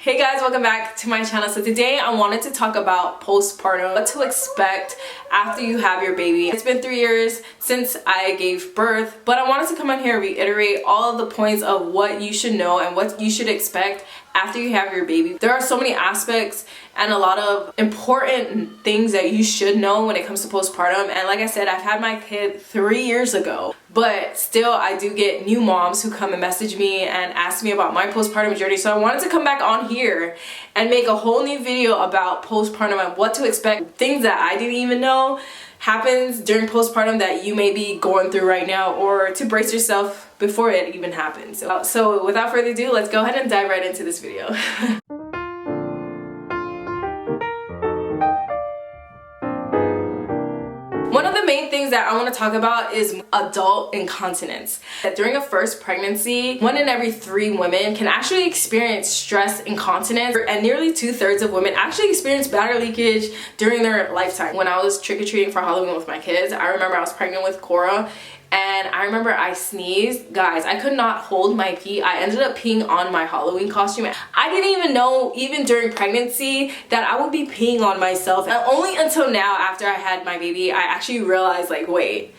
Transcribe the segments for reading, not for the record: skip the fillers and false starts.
Hey guys, welcome back to my channel. So today I wanted to talk about postpartum, what to expect after you have your baby. It's been 3 years since I gave birth, but I wanted to come on here and reiterate all of the points of what you should know and what you should expect after you have your baby. There are so many aspects and a lot of important things that you should know when it comes to postpartum. And like I said, I've had my kid 3 years ago, but still I do get new moms who come and message me and ask me about my postpartum journey. So I wanted to come back on here and make a whole new video about postpartum and what to expect, things that I didn't even know happens during postpartum that you may be going through right now, or to brace yourself before it even happens. So without further ado, let's go ahead and dive right into this video. One of the main things that I want to talk about is adult incontinence. During a first pregnancy, 1 in every 3 women can actually experience stress incontinence, and nearly 2/3 of women actually experience bladder leakage during their lifetime. When I was trick-or-treating for Halloween with my kids, I remember I was pregnant with Korra, and I remember I sneezed. Guys, I could not hold my pee. I ended up peeing on my Halloween costume. I didn't even know, even during pregnancy, that I would be peeing on myself. And only until now, after I had my baby, I actually realized, like, wait,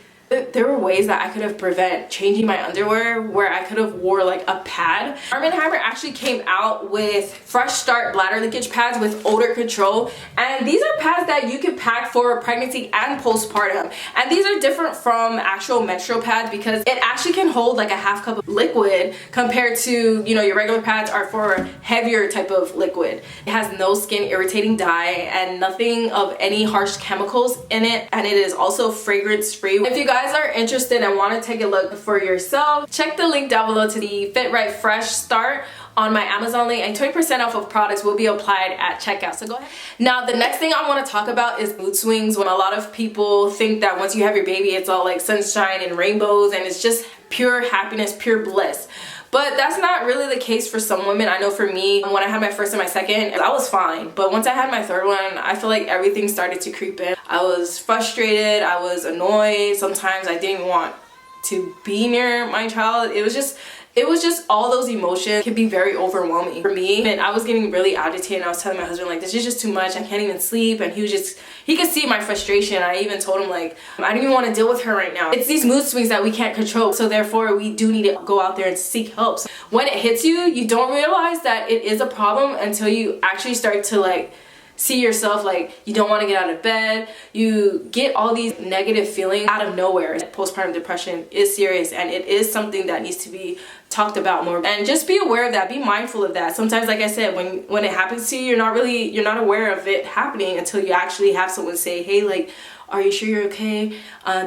there were ways that I could have prevented changing my underwear, where I could have wore like a pad. Arm & Hammer actually came out with Fresh Start bladder leakage pads with odor control, and these are pads that you can pack for pregnancy and postpartum. And these are different from actual menstrual pads because it actually can hold like a half cup of liquid compared to, you know, your regular pads are for heavier type of liquid. It has no skin irritating dye and nothing of any harsh chemicals in it, and it is also fragrance free. If you guys are interested and want to take a look for yourself, check the link down below to the Fit Right Fresh Start on my Amazon link, and 20% off of products will be applied at checkout. So go ahead. Now the next thing I want to talk about is mood swings. When a lot of people think that once you have your baby it's all like sunshine and rainbows and it's just pure happiness, pure bliss. But that's not really the case for some women. I know for me, when I had my first and my second, I was fine. But once I had my third one, I feel like everything started to creep in. I was frustrated, I was annoyed. Sometimes I didn't want to be near my child. It was just all those emotions can be very overwhelming for me. And I was getting really agitated, and I was telling my husband, like, this is just too much, I can't even sleep. And he could see my frustration. I even told him, like, I don't even want to deal with her right now. It's these mood swings that we can't control, so therefore we do need to go out there and seek help. So when it hits you, you don't realize that it is a problem until you actually start to like see yourself, like you don't want to get out of bed. You get all these negative feelings out of nowhere. Postpartum depression is serious, and it is something that needs to be talked about more. And just be aware of that, be mindful of that. Sometimes, like I said, when it happens to you, you're not aware of it happening until you actually have someone say, hey, like, are you sure you're okay?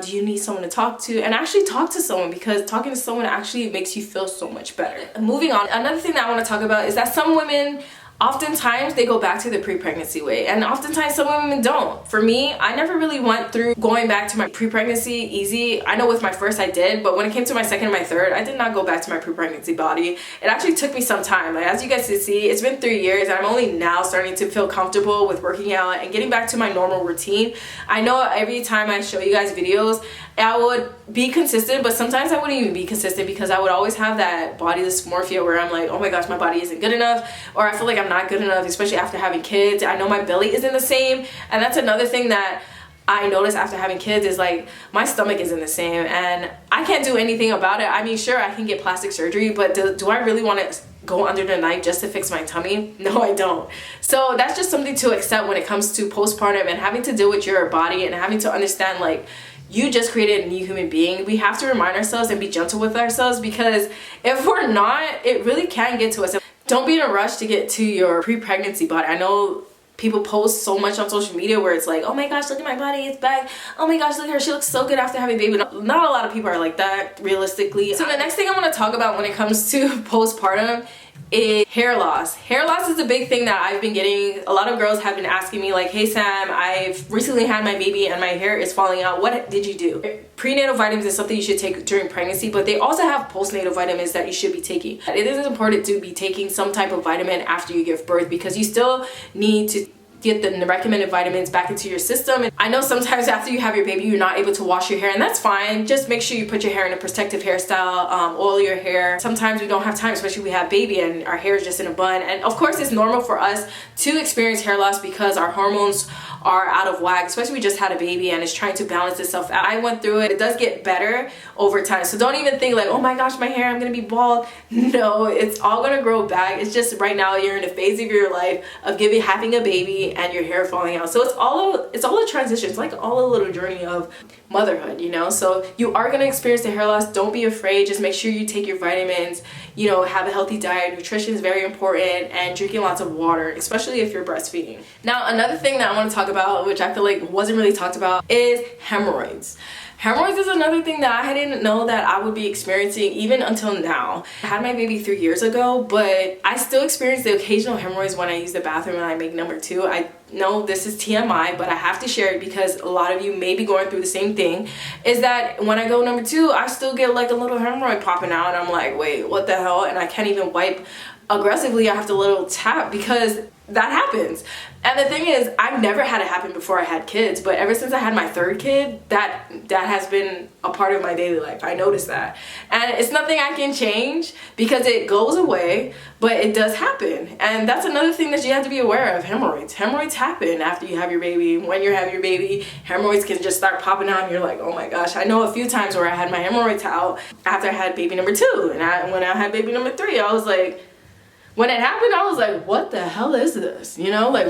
Do you need someone to talk to? And actually talk to someone, because talking to someone actually makes you feel so much better. Moving on, another thing that I want to talk about is that some women, oftentimes they go back to the pre-pregnancy weight, and oftentimes some women don't. For me, I never really went through going back to my pre-pregnancy easy. I know with my first I did, but when it came to my second and my third, I did not go back to my pre-pregnancy body. It actually took me some time. Like, as you guys can see, it's been 3 years, and I'm only now starting to feel comfortable with working out and getting back to my normal routine. I know every time I show you guys videos, I would be consistent, but sometimes I wouldn't even be consistent because I would always have that body dysmorphia where I'm like, oh my gosh, my body isn't good enough, or I feel like I'm not good enough, especially after having kids. I know my belly isn't the same, and that's another thing that I noticed after having kids is like my stomach isn't the same, and I can't do anything about it. I mean, sure, I can get plastic surgery, but do I really want to go under the knife just to fix my tummy? No, I don't. So that's just something to accept when it comes to postpartum and having to deal with your body and having to understand, like, you just created a new human being. We have to remind ourselves and be gentle with ourselves, because if we're not, it really can get to us. Don't be in a rush to get to your pre-pregnancy body. I know people post so much on social media where it's like, oh my gosh, look at my body, it's back. Oh my gosh, look at her, she looks so good after having a baby. Not a lot of people are like that, realistically. So the next thing I want to talk about when it comes to postpartum is hair loss. Hair loss is a big thing that I've been getting. A lot of girls have been asking me, like, hey Sam, I've recently had my baby and my hair is falling out. What did you do? Prenatal vitamins is something you should take during pregnancy, but they also have postnatal vitamins that you should be taking. It is important to be taking some type of vitamin after you give birth, because you still need to get the recommended vitamins back into your system. And I know sometimes after you have your baby, you're not able to wash your hair, and that's fine. Just make sure you put your hair in a protective hairstyle, oil your hair. Sometimes we don't have time, especially if we have baby and our hair is just in a bun. And of course, it's normal for us to experience hair loss because our hormones are out of whack, especially we just had a baby and it's trying to balance itself out. I went through it. It does get better over time. So don't even think like, oh my gosh, my hair, I'm gonna be bald. No, it's all gonna grow back. It's just right now you're in a phase of your life of having a baby and your hair falling out. So it's all a transition. It's like all a little journey of motherhood, you know? So you are gonna experience the hair loss. Don't be afraid. Just make sure you take your vitamins, you know, have a healthy diet. Nutrition is very important, and drinking lots of water, especially if you're breastfeeding. Now, another thing that I want to talk about, which I feel like wasn't really talked about, is hemorrhoids. Hemorrhoids is another thing that I didn't know that I would be experiencing even until now. I had my baby 3 years ago, but I still experience the occasional hemorrhoids when I use the bathroom and I make number 2. I know this is TMI, but I have to share it because a lot of you may be going through the same thing, is that when I go number 2, I still get like a little hemorrhoid popping out and I'm like, wait, what the hell? And I can't even wipe aggressively. I have to little tap because that happens. And the thing is, I've never had it happen before I had kids, but ever since I had my 3rd kid, that has been a part of my daily life. I noticed that. And it's nothing I can change because it goes away, but it does happen. And that's another thing that you have to be aware of. Hemorrhoids. Hemorrhoids happen after you have your baby. When you're having your baby, hemorrhoids can just start popping out and you're like, oh my gosh. I know a few times where I had my hemorrhoids out after I had baby number 2. And when I had baby number 3, I was like, when it happened, I was like, what the hell is this? You know, like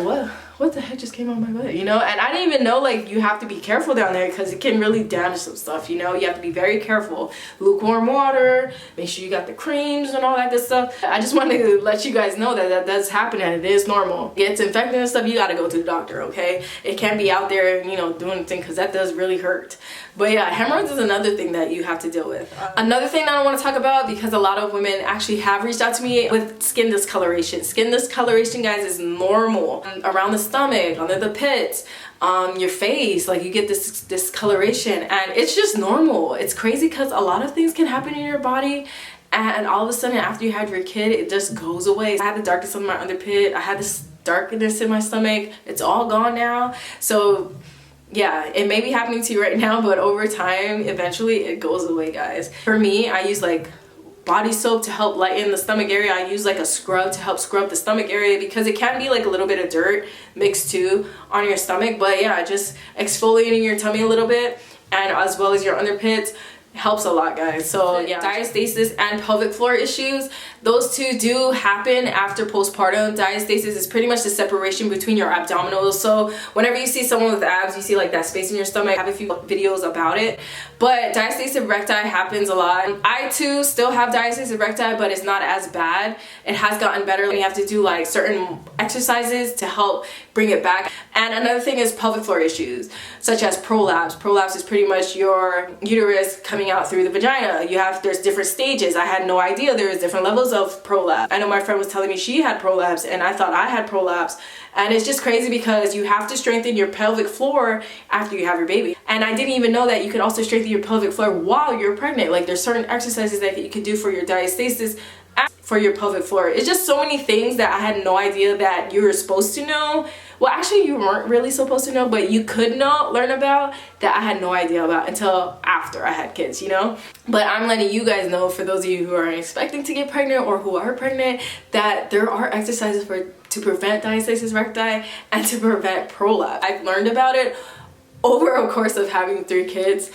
what the heck just came on my butt, you know? And I didn't even know like you have to be careful down there because it can really damage some stuff, you know? You have to be very careful. Lukewarm water, make sure you got the creams and all that good stuff. I just wanted to let you guys know that that does happen and it is normal. It gets infected and stuff, you gotta go to the doctor, okay? It can't be out there, you know, doing the thing because that does really hurt. But yeah, hemorrhoids is another thing that you have to deal with. Another thing that I want to talk about, because a lot of women actually have reached out to me with skin discoloration. Skin discoloration, guys, is normal. Around the stomach, under the pits, your face, like you get this discoloration, and it's just normal. It's crazy because a lot of things can happen in your body, and all of a sudden after you have your kid, it just goes away. I had the darkness on my underpit. I had this darkness in my stomach. It's all gone now. So yeah, it may be happening to you right now, but over time, eventually it goes away, guys. For me, I use like body soap to help lighten the stomach area. I use like a scrub to help scrub the stomach area because it can be like a little bit of dirt mixed too on your stomach. But yeah, just exfoliating your tummy a little bit and as well as your underpits helps a lot, guys. So yeah, diastasis and pelvic floor issues, those two do happen after postpartum. Diastasis is pretty much the separation between your abdominals. So whenever you see someone with abs, you see like that space in your stomach. I have a few videos about it, but diastasis recti happens a lot. I too still have diastasis recti, but it's not as bad. It has gotten better. You have to do like certain exercises to help bring it back. And another thing is pelvic floor issues, such as prolapse. Prolapse is pretty much your uterus coming out through the vagina. There's different stages. I had no idea there was different levels of prolapse. I know my friend was telling me she had prolapse and I thought I had prolapse. And it's just crazy because you have to strengthen your pelvic floor after you have your baby. And I didn't even know that you could also strengthen your pelvic floor while you're pregnant. Like there's certain exercises that you could do for your diastasis for your pelvic floor. It's just so many things that I had no idea that you were supposed to know. Well, actually you weren't really supposed to know, but you could learn about that I had no idea about until after I had kids, you know? But I'm letting you guys know, for those of you who are expecting to get pregnant or who are pregnant, that there are exercises to prevent diastasis recti and to prevent prolapse. I've learned about it over a course of having 3 kids.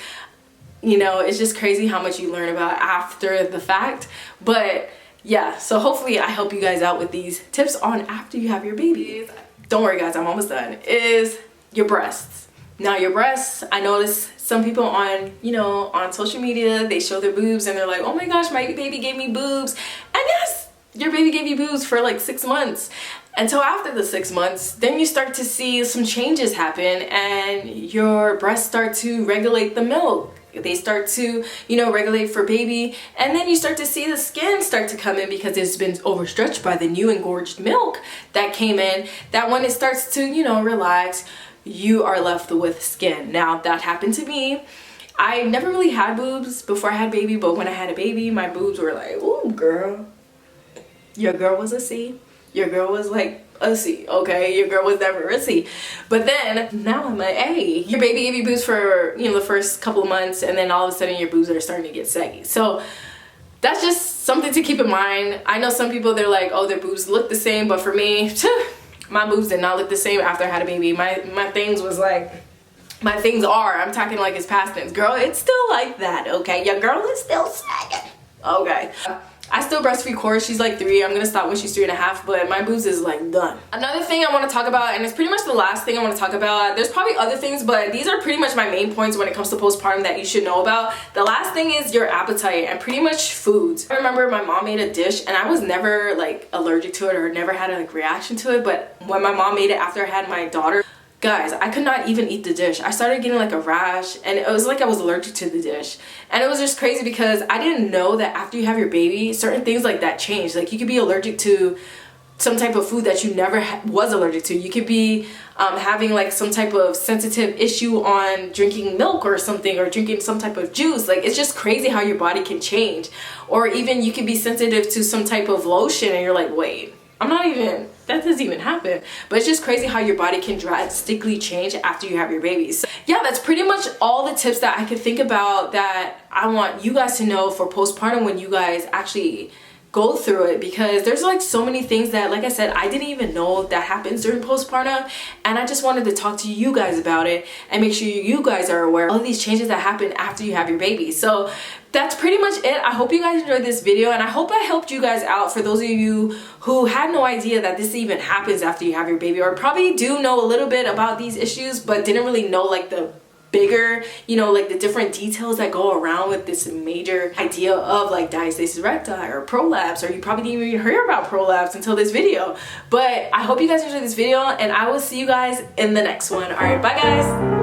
You know, it's just crazy how much you learn about after the fact. But yeah, so hopefully I help you guys out with these tips on after you have your babies. Don't worry guys, I'm almost done. Is your breasts. Now your breasts, I notice some people on, you know, on social media, they show their boobs and they're like, oh my gosh, my baby gave me boobs. And yes, your baby gave you boobs for like 6 months. Until after the 6 months, then you start to see some changes happen and your breasts start to regulate the milk. They start to, you know, regulate for baby, and then you start to see the skin start to come in because it's been overstretched by the new engorged milk that came in, that when it starts to, you know, relax, you are left with skin. Now that happened to me. I never really had boobs before I had baby, but when I had a baby, my boobs were like, ooh girl, your girl was a C. your girl was like a C, okay? Your girl was never a C. But then now I'm like, hey, your baby gave you boobs for, you know, the first couple of months, and then all of a sudden your boobs are starting to get saggy. So that's just something to keep in mind. I know some people, they're like, oh, their boobs look the same, but for me, my boobs did not look the same after I had a baby. My things was like, my things are, I'm talking like it's past tense. Girl, it's still like that, okay? Your girl is still sagging, okay? I still breastfeed Korra. She's like 3. I'm gonna stop when she's 3.5, but my boobs is like done. Another thing I want to talk about, and it's pretty much the last thing I want to talk about. There's probably other things, but these are pretty much my main points when it comes to postpartum that you should know about. The last thing is your appetite and pretty much foods. I remember my mom made a dish and I was never like allergic to it or never had a like reaction to it, but when my mom made it after I had my daughter, guys, I could not even eat the dish. I started getting like a rash and it was like I was allergic to the dish. And it was just crazy because I didn't know that after you have your baby, certain things like that change. Like you could be allergic to some type of food that you never was allergic to. You could be having like some type of sensitive issue on drinking milk or something, or drinking some type of juice. Like it's just crazy how your body can change. Or even you could be sensitive to some type of lotion and you're like, wait, that doesn't even happen. But it's just crazy how your body can drastically change after you have your baby. So yeah, that's pretty much all the tips that I could think about that I want you guys to know for postpartum when you guys actually go through it, because there's like so many things that, like I said, I didn't even know that happens during postpartum, and I just wanted to talk to you guys about it and make sure you guys are aware of all of these changes that happen after you have your baby. So that's pretty much it. I hope you guys enjoyed this video, and I hope I helped you guys out. For those of you who had no idea that this even happens after you have your baby, or probably do know a little bit about these issues but didn't really know like the bigger, you know, like the different details that go around with this major idea of like diastasis recti or prolapse, or you probably didn't even hear about prolapse until this video. But I hope you guys enjoyed this video, and I will see you guys in the next one. All right, bye guys.